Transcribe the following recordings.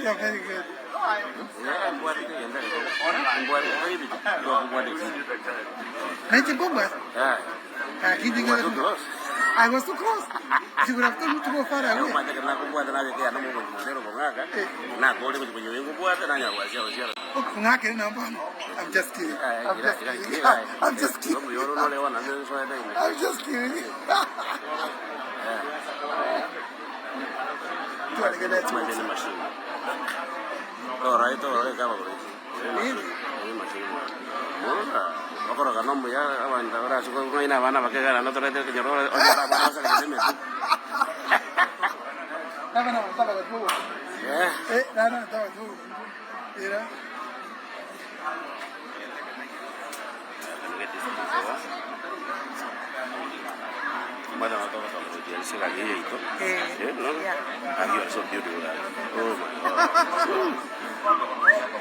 Yeah, very good. I was too close. She would have told me to go far away. I'm just kidding. I'm just kidding. I'm just kidding. All right,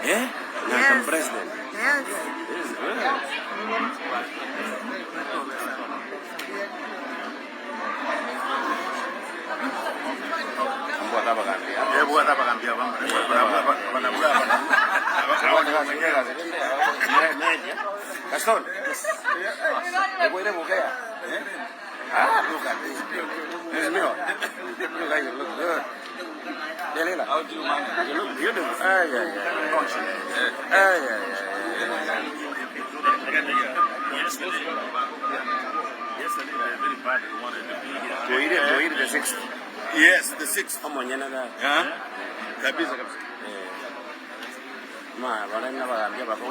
yeah, yes. President. Yes. This is good. Buat apa kan dia? Buat apa kan dia bang? Gaston. ¿Me puede buscar? Ah, look at this. This is mío. You guys look good. Delila. How do you manage? You look beautiful. Yesterday, very bad. We wanted to be here. To eat the 6th. Yes, the 6th. Mañana da. Kabisa. Ma, vale na ba, ya ba ko.